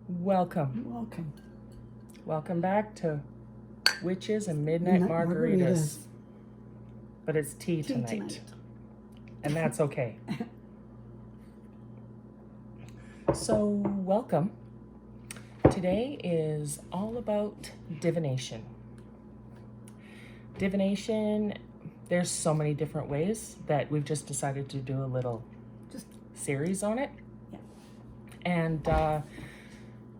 Welcome. Welcome. Welcome back to Witches and Midnight Margaritas. But it's tea tonight. And that's okay. So, welcome. Today is all about divination. Divination, there's so many different ways that we've just decided to do a little series on it. Yeah. And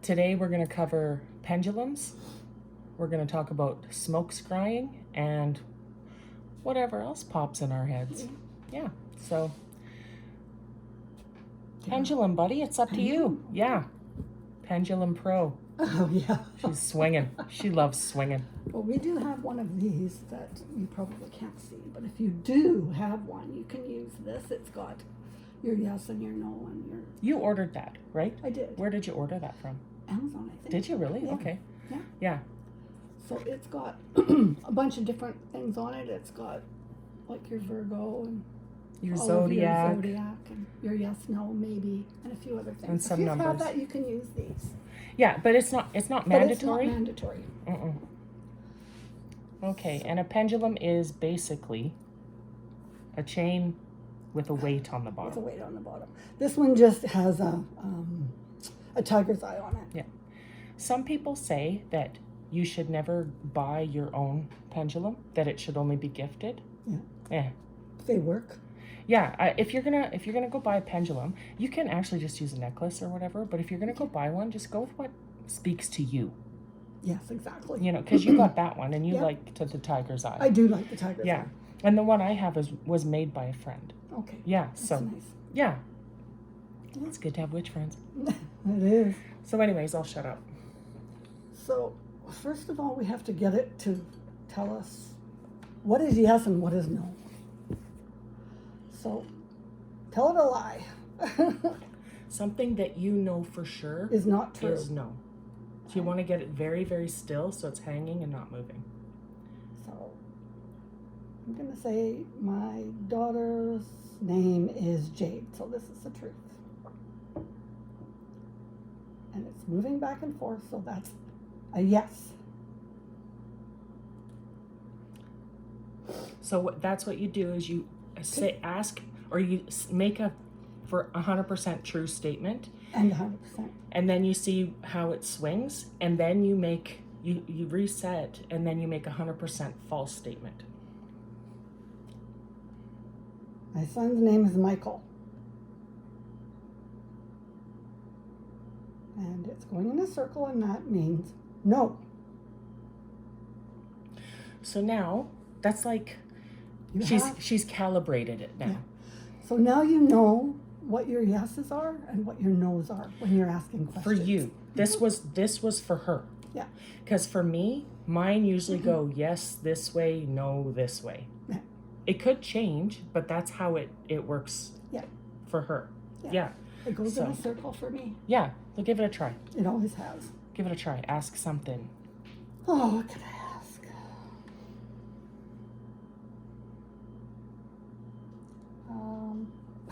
today we're going to cover pendulums. We're going to talk about smoke scrying and whatever else pops in our heads. Yeah. So, pendulum, buddy, it's up to you. Yeah. Pendulum Pro. Oh, yeah. She's swinging. She loves swinging. Well, we do have one of these that you probably can't see, but if you do have one, you can use this. It's got your yes and your no and your... You ordered that, right? I did. Where did you order that from? Amazon, I think. Did you really? Yeah. Okay. Yeah. Yeah. So it's got a bunch of different things on it. It's got like your Virgo and Your all zodiac. of your zodiac and your yes, no, maybe, and a few other things. And some if you numbers. have that, you can use these. Yeah, but it's not mandatory. But it's not mandatory. Mm-mm. Okay, and a pendulum is basically a chain with a weight on the With a bottom. weight on the bottom. This one just has a tiger's eye on it. Yeah. Some people say that you should never buy your own pendulum, that it should only be gifted. Yeah. Yeah. They work. Yeah, if you're gonna go buy a pendulum, you can actually just use a necklace or whatever. But if you're gonna go buy one, just go with what speaks to you. Yes, exactly. You know, because you got that one and you Yeah. liked the tiger's eye. I do like the tiger's Yeah, eye. and the one I have was made by a friend. Okay. Yeah, That's so nice. yeah, it's good to have witch friends. It is. So, anyways, I'll shut up. So, first of all, we have to get it to tell us what is yes and what is no. So, tell it a lie. Something that you know for sure Is not true. is no. So you want to get it very, very still so it's hanging and not moving. So, I'm going to say my daughter's name is Jade. So, this is the truth. And it's moving back and forth, so that's a yes. So that's what you do is you ask or you make a for 100% true statement, And 100%. and then you see how it swings, and then you make you reset, and then you make 100% false statement. My son's name is Michael. And it's going in a circle, and that means no. So now that's like You she's calibrated it now. Yeah. So now you know what your yeses are and what your nos are when you're asking questions. For you, this was for her. Yeah. Because for me, mine usually go yes this way, no this way. Yeah. It could change, but that's how it works. Yeah. For her. Yeah. Yeah. It goes in So- a circle for me. Yeah. So give it a try. It always has. Give it a try. Ask something. Oh, what could I ask?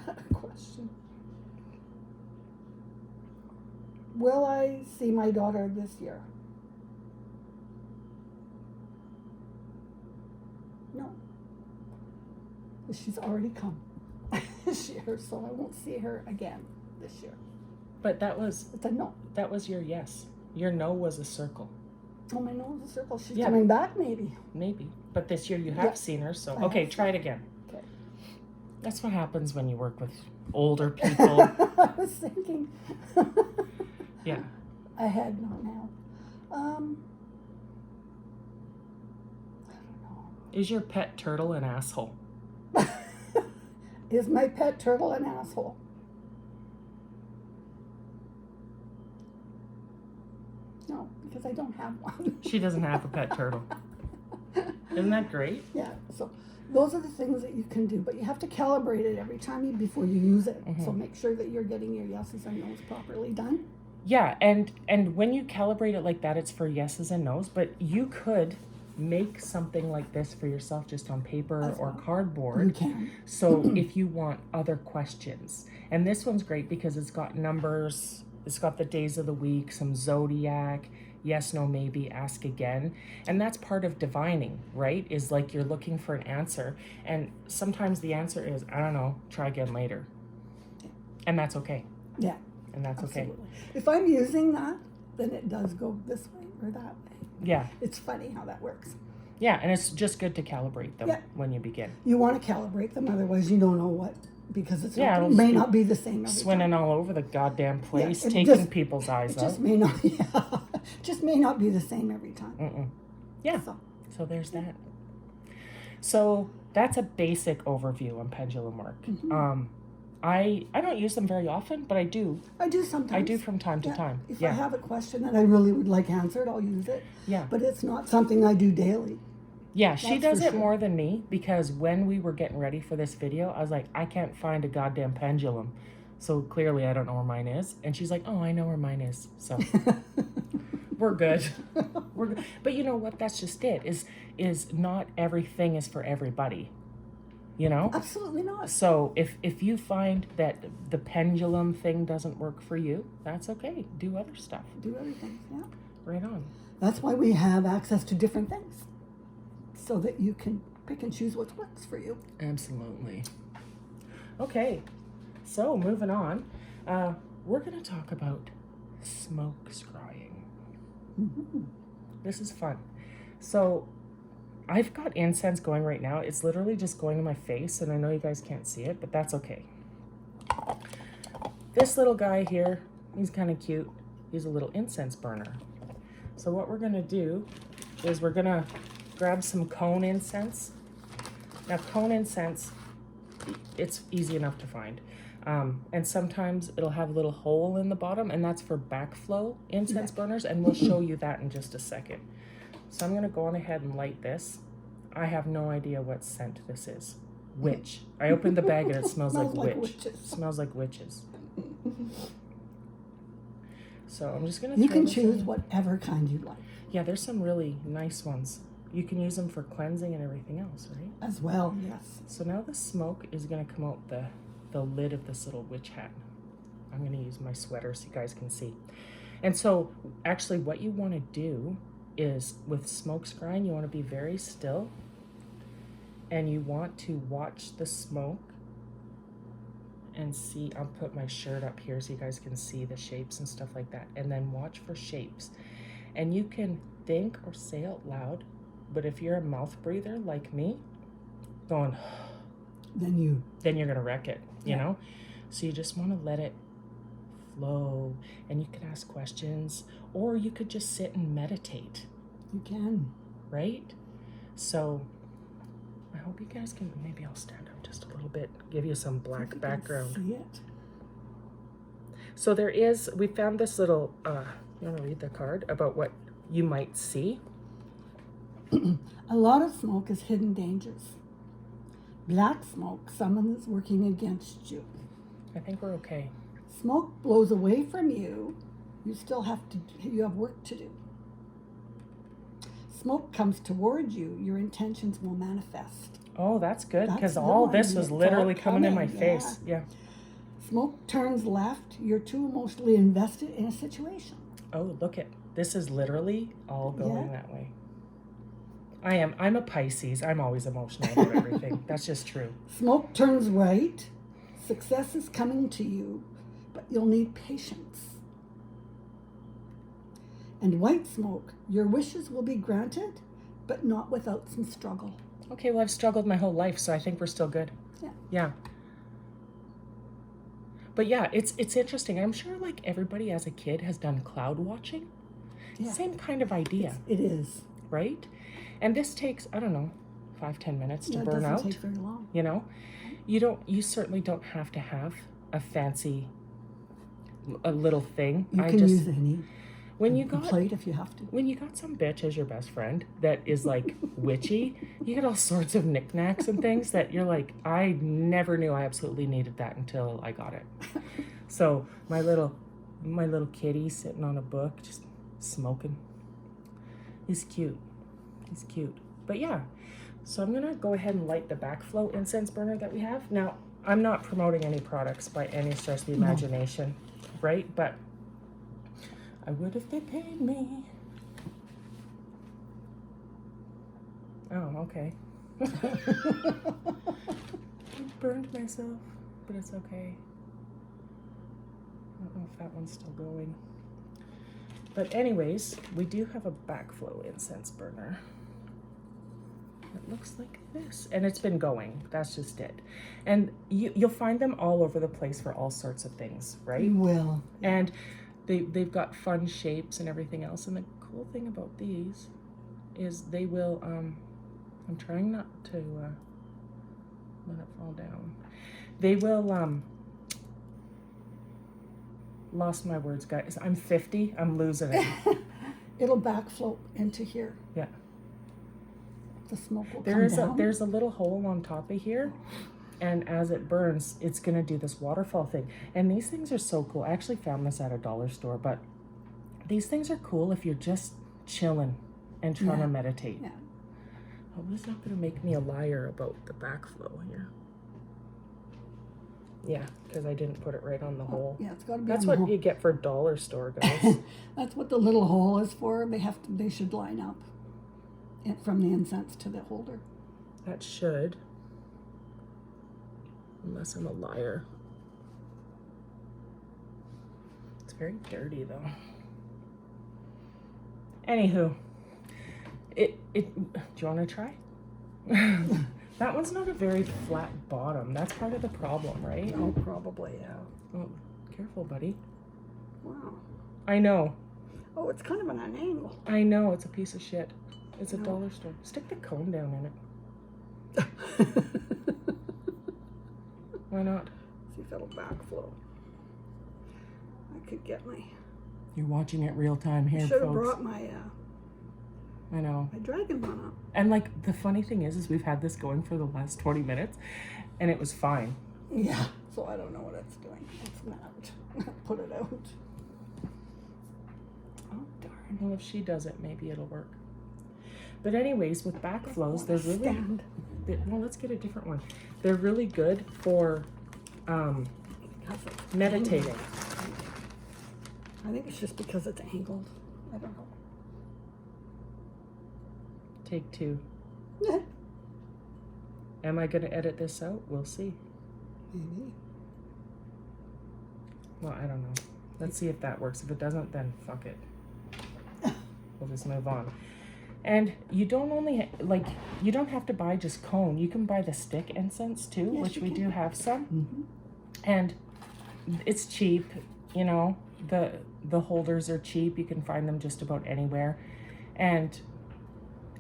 A question. Will I see my daughter this year? No. She's already come this year, so I won't see her again this year. But that was It's a no. your yes. Your no was a circle. Oh, my nose is a circle. She's Yeah. coming back, maybe. Maybe. But this year you have Yeah. seen her, so I okay, have try it again. Okay. That's what happens when you work with older people. I was thinking. Yeah. I had not now. I don't know. Is your pet turtle an asshole? Is my pet turtle an asshole? No, because I don't have one. She doesn't have a pet turtle. Isn't that great? Yeah, so those are the things that you can do, but you have to calibrate it every time before you use it. So make sure that you're getting your yeses and nos properly done. Yeah, and when you calibrate it like that, it's for yeses and nos, but you could make something like this for yourself just on paper or cardboard. You can. So if you want other questions. And this one's great because it's got numbers It's got the days of the week, some zodiac, yes, no, maybe, ask again. And that's part of divining, right? Is like you're looking for an answer. And sometimes the answer is, I don't know, try again later. And that's okay. Yeah. And that's Absolutely. okay. If I'm using that, then it does go this way or that way. Yeah. It's funny how that works. Yeah, and it's just good to calibrate them Yeah. when you begin. You want to calibrate them, otherwise you don't know what, because it's Yeah, not, it'll may just not be the same every Swinging time. all over the goddamn place, it taking just- people's eyes It out. just may not, yeah, just may not be the same every time. Yeah, so there's that. So that's a basic overview on pendulum work. I don't use them very often, but I do. I do sometimes. I do from time to Yeah. time. If Yeah. I have a question that I really would like answered, I'll use it. Yeah. But it's not something I do daily. Yeah, she That's does for it sure. more than me, because when we were getting ready for this video, I was like, I can't find a goddamn pendulum. So clearly I don't know where mine is. And she's like, oh, I know where mine is. So we're good. We're good. But you know what? That's just it. Is not everything is for everybody. You know? Absolutely not. So if you find that the pendulum thing doesn't work for you, that's okay. Do other stuff. Do other things, yeah. Right on. That's why we have access to different things, so that you can pick and choose what works for you. Absolutely. Okay, so moving on, we're going to talk about smoke scrying. This is fun. So I've got incense going right now. It's literally just going in my face, and I know you guys can't see it, but that's okay. This little guy here, he's kind of cute. He's a little incense burner. So what we're going to do is we're going to grab some cone incense. Now, cone incense, it's easy enough to find. And sometimes it'll have a little hole in the bottom, and that's for backflow incense burners, and we'll show you that in just a second. So I'm going to go on ahead and light this. I have no idea what scent this is. Witch. I opened the bag and it smells like witch. It smells like witches. So I'm just going to You can choose whatever kind you like. Yeah, there's some really nice ones. You can use them for cleansing and everything else, right? As well, yes. So now the smoke is going to come out the lid of this little witch hat. I'm going to use my sweater so you guys can see. And so actually what you want to do is, with smoke scrying, you want to be very still, and you want to watch the smoke and see. I'll put my shirt up here so you guys can see the shapes and stuff like that, and then watch for shapes. And you can think or say out loud, but if you're a mouth breather like me, going Then you're gonna wreck it, you know? So you just want to let it flow, and you can ask questions, or you could just sit and meditate. You can. Right? So I hope you guys can, maybe I'll stand up just a little bit, give you some black background. See it. So we found this little, you want to read the card about what you might see? A lot of smoke is hidden dangers. Black smoke, someone is working against you. I think we're okay. Smoke blows away from you. You have work to do. Smoke comes toward you. Your intentions will manifest. Oh, that's good, That's because the all one. this was It's literally all coming in my coming, face. Yeah. Smoke turns left. You're too emotionally invested in a situation. Oh, look at, this is literally all going that way. I'm a Pisces. I'm always emotional about everything. That's just true. Smoke turns right. Success is coming to you, but you'll need patience. And white smoke, your wishes will be granted, but not without some struggle. Okay, well, I've struggled my whole life, so I think we're still good. Yeah. Yeah. But yeah, it's interesting. I'm sure like everybody as a kid has done cloud watching. Yeah. Same kind of idea, It is. right? And this takes, I don't know, 5-10 minutes to It burn doesn't out. take very long. You know, you certainly don't have to have a fancy, a little thing. You can use any. when you A got plate if you have to. when you got some bitch as your best friend that is like witchy, you get all sorts of knickknacks and things that you're like, I never knew I absolutely needed that until I got it. So my little kitty sitting on a book, just smoking. He's cute. He's cute. But yeah, so I'm gonna go ahead and light the backflow incense burner that we have. Now, I'm not promoting any products by any stretch of the imagination, right? But I would if they paid me. Oh, okay. I burned myself, but it's okay. I don't know if that one's still going. But anyways, we do have a backflow incense burner. It looks like this, and it's been going. That's just it. And you'll find them all over the place for all sorts of things, right? You will. And they've got fun shapes and everything else. And the cool thing about these is they will, I'm trying not to let it fall down. They will, lost my words, guys. I'm 50, I'm losing it. It'll backflow into here. Yeah. The smoke will There's come down. there's a little hole on top of here, and as it burns, it's gonna do this waterfall thing. And these things are so cool. I actually found this at a dollar store, but these things are cool if you're just chilling and trying to meditate. Yeah. I hope it's not gonna make me a liar about the backflow here. Yeah, because I didn't put it right on the hole. Yeah, it's got to be. That's on the what you get for dollar store, guys. That's what the little hole is for. They should line up it from the incense to the holder. That should. Unless I'm a liar. It's very dirty though. Anywho, do you want to try? That one's not a very flat bottom. That's part of the problem, right? Oh, probably, yeah. Oh, careful, buddy. Wow. I know. Oh, it's kind of on an angle. I know. It's a piece of shit. It's a No. dollar store. Stick the cone down in it. Why not? See if it'll backflow. I could get my. You're watching it real time here, Should have folks. brought my I know. dragon one up. And like the funny thing is we've had this going for the last 20 minutes and it was fine. Yeah. So I don't know what it's doing. It's not. Put it out. Oh darn. Well, if she does it, maybe it'll work. But anyways, with backflows, they're really Stand. well, let's get a different one. They're really good for Because it's meditating. angled. I think it's just because it's angled. I don't know. Take two. Am I going to edit this out? We'll see. Maybe. Well, I don't know. Let's see if that works. If it doesn't, then fuck it. We'll just move on. And you don't only, you don't have to buy just cone. You can buy the stick incense too, Yes, which you we can. do have some. Mm-hmm. And it's cheap, you know. The holders are cheap. You can find them just about anywhere. And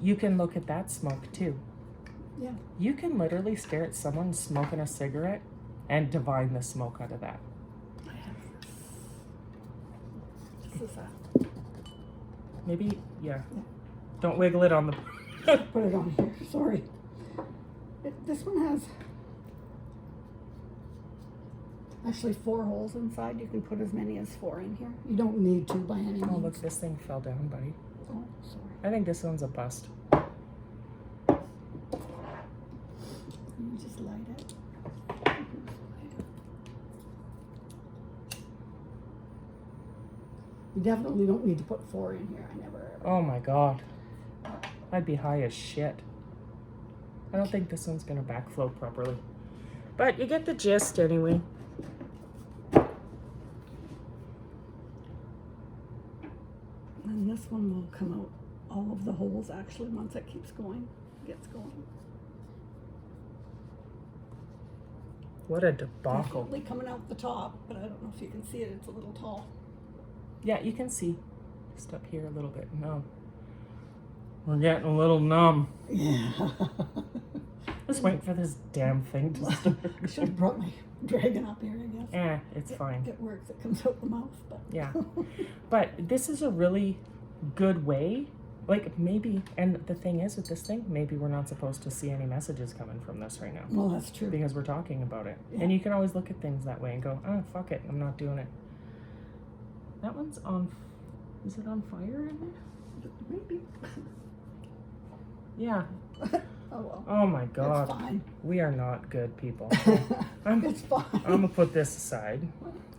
you can look at that smoke too. Yeah. You can literally stare at someone smoking a cigarette and divine the smoke out of that. I have this. This is a. Maybe, yeah. Yeah. Don't wiggle it on the... Put it on here. Sorry. This one has actually 4 holes inside. You can put as many as 4 in here. You don't need to by any means. Oh, look, this thing fell down, buddy. Oh, sorry. I think this one's a bust. You just light it. You definitely don't need to put 4 in here. I never ever. Oh my god. I'd be high as shit. I don't think this one's gonna backflow properly. But you get the gist anyway. And this one will come out all of the holes actually once it keeps going, gets going. What a debacle. Definitely coming out the top, but I don't know if you can see it. It's a little tall. Yeah, you can see. Just up here a little bit. No. We're getting a little numb. Yeah. Just waiting for this damn thing to start. I should have brought my dragon up here, I guess. It's fine. It works. It comes out the mouth, but Yeah. But this is a really good way. Like maybe, and the thing is with this thing, maybe we're not supposed to see any messages coming from this right now. Well, that's true. Because we're talking about it. Yeah. And you can always look at things that way and go, oh, fuck it, I'm not doing it. That one's on, is it on fire in there? Maybe. Yeah. Oh well. Oh my god. It's fine. We are not good people. I'm It's fine. gonna put this aside.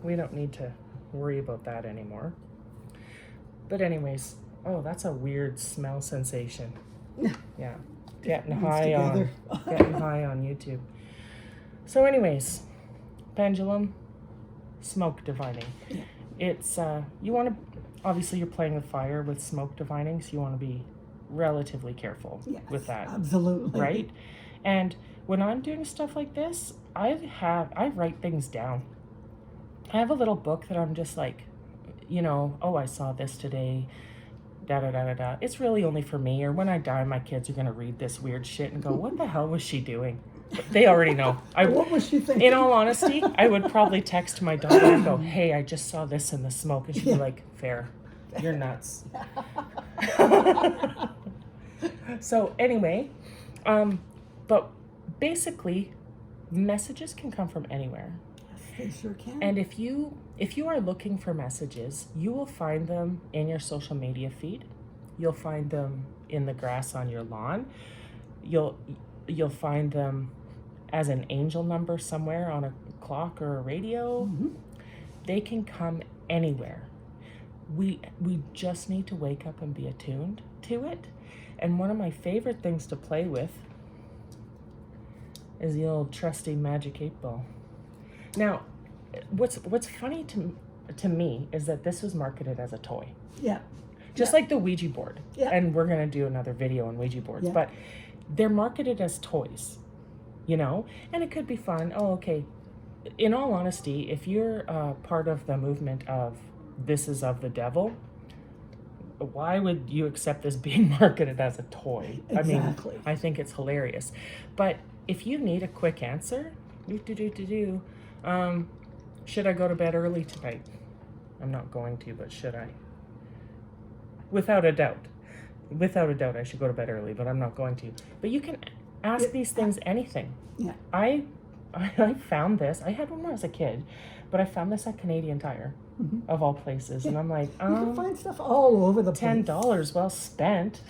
We don't need to worry about that anymore. But anyways, oh, that's a weird smell sensation. Yeah. Getting Ones high together. on YouTube. So anyways, pendulum, smoke divining. Yeah. It's you want to, obviously you're playing with fire with smoke divining, so you want to be relatively careful Yes, with that. absolutely. Right? And when I'm doing stuff like this, I write things down. I have a little book that I'm just like, oh, I saw this today, da da da da da. It's really only for me, or when I die, my kids are gonna read this weird shit and go, what the hell was she doing? But they already know. What was she thinking? In all honesty, I would probably text my daughter and go, hey, I just saw this in the smoke, and she'd be like, fair, you're nuts. So anyway, but basically, messages can come from anywhere. They sure can. And if you are looking for messages, you will find them in your social media feed. You'll find them in the grass on your lawn. You'll find them as an angel number somewhere on a clock or a radio. Mm-hmm. They can come anywhere. We just need to wake up and be attuned to it. And one of my favorite things to play with is the old trusty magic 8-ball. Now, what's funny to me is that this was marketed as a toy. Yeah. Just like the Ouija board. Yeah. And we're going to do another video on Ouija boards. Yeah. But they're marketed as toys, And it could be fun. Oh, okay. In all honesty, if you're part of the movement of this is of the devil, why would you accept this being marketed as a toy? Exactly. I mean, I think it's hilarious. But if you need a quick answer, should I go to bed early tonight? I'm not going to, but should I? Without a doubt, I should go to bed early, but I'm not going to. But you can ask these things anything. Yeah. I found this. I had one when I was a kid, but I found this at Canadian Tire, of all places, and I'm like, You can find stuff all over the place. $10 well spent.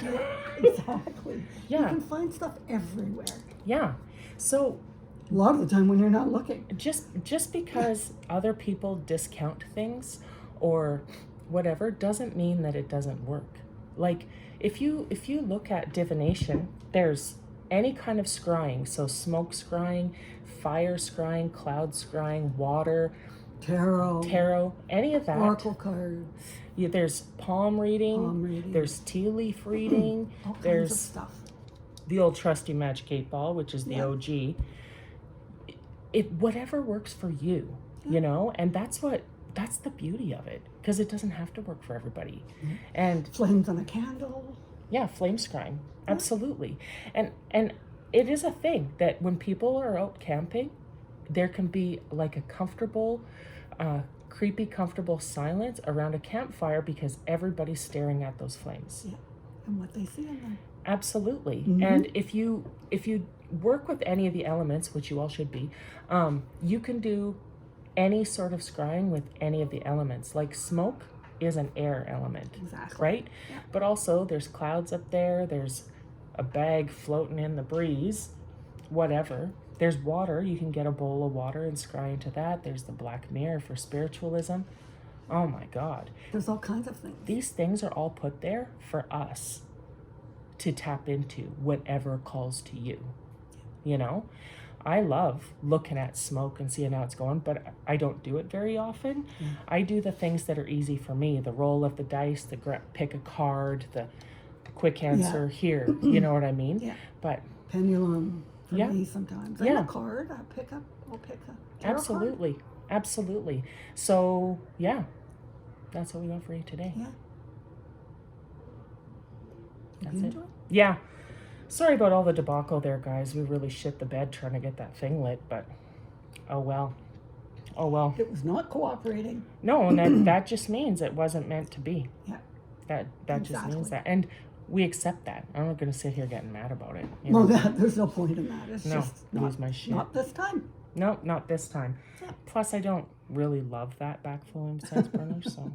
Exactly. Yeah. You can find stuff everywhere. Yeah. So a lot of the time when you're not looking. just because other people discount things or whatever doesn't mean that it doesn't work. Like if you look at divination, there's any kind of scrying. So smoke scrying, fire scrying, cloud scrying, water, tarot, any of that. Oracle cards. Yeah, there's palm reading. There's tea leaf reading. All kinds there's of stuff. The old trusty magic 8-ball, which is the OG. It whatever works for you, and that's the beauty of it, because it doesn't have to work for everybody. And flames on a candle. Yeah, flame scrying, absolutely. And it is a thing that when people are out camping, there can be like a comfortable, creepy, comfortable silence around a campfire because everybody's staring at those flames. Yeah, and what they see in them. Absolutely. And if you work with any of the elements, which you all should be, you can do any sort of scrying with any of the elements. Like smoke is an air element, exactly. Right? Yeah. But also there's clouds up there, there's a bag floating in the breeze, whatever. There's water, you can get a bowl of water and scry into that. There's the black mirror for spiritualism. Oh my God. There's all kinds of things. These things are all put there for us to tap into whatever calls to you. I love looking at smoke and seeing how it's going, but I don't do it very often. I do the things that are easy for me, the roll of the dice, the pick a card, the quick answer here, you know what I mean? Yeah. But pendulum for me sometimes. And a card, I'll pick a absolutely card. Absolutely. So that's what we got for you today. Yeah. That's it. Yeah. Sorry about all the debacle there, guys. We really shit the bed trying to get that thing lit, but oh well. It was not cooperating. No, and that just means it wasn't meant to be. Yeah. That just means that. And we accept that. I'm not going to sit here getting mad about it. Well, there's no point in that. It's just lose my shit. Not this time. No, not this time. Yeah. Plus, I don't really love that backflow incense burner, so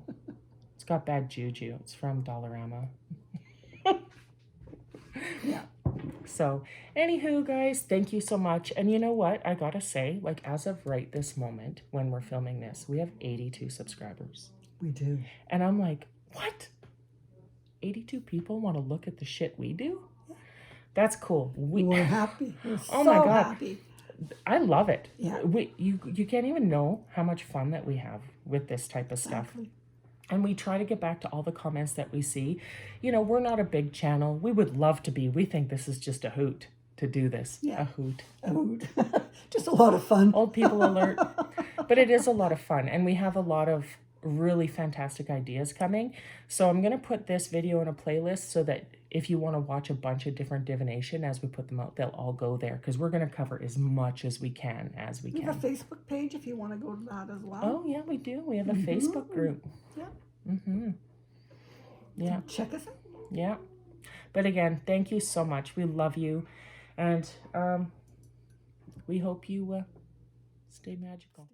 it's got bad juju. It's from Dollarama. Yeah. So, anywho, guys, thank you so much. And you know what? I gotta say, like, as of right this moment, when we're filming this, we have 82 subscribers. We do. And I'm like, what? 82 people want to look at the shit we do. That's cool. We're happy. We're Oh so my God. happy. I love it. Yeah. You can't even know how much fun that we have with this type of stuff. Exactly. And we try to get back to all the comments that we see. You know, we're not a big channel. We would love to be. We think this is just a hoot to do this. Yeah. A hoot. Oh, just a lot of fun. Old people alert. But it is a lot of fun. And we have a lot of really fantastic ideas coming. So I'm going to put this video in a playlist so that if you want to watch a bunch of different divination as we put them out, they'll all go there, because we're going to cover as much as we can We have a Facebook page if you want to go to that as well. Oh, yeah, we do. We have a Facebook group. Yeah. Mm-hmm. Yeah. So check us out. Yeah. But again, thank you so much. We love you. And we hope you stay magical.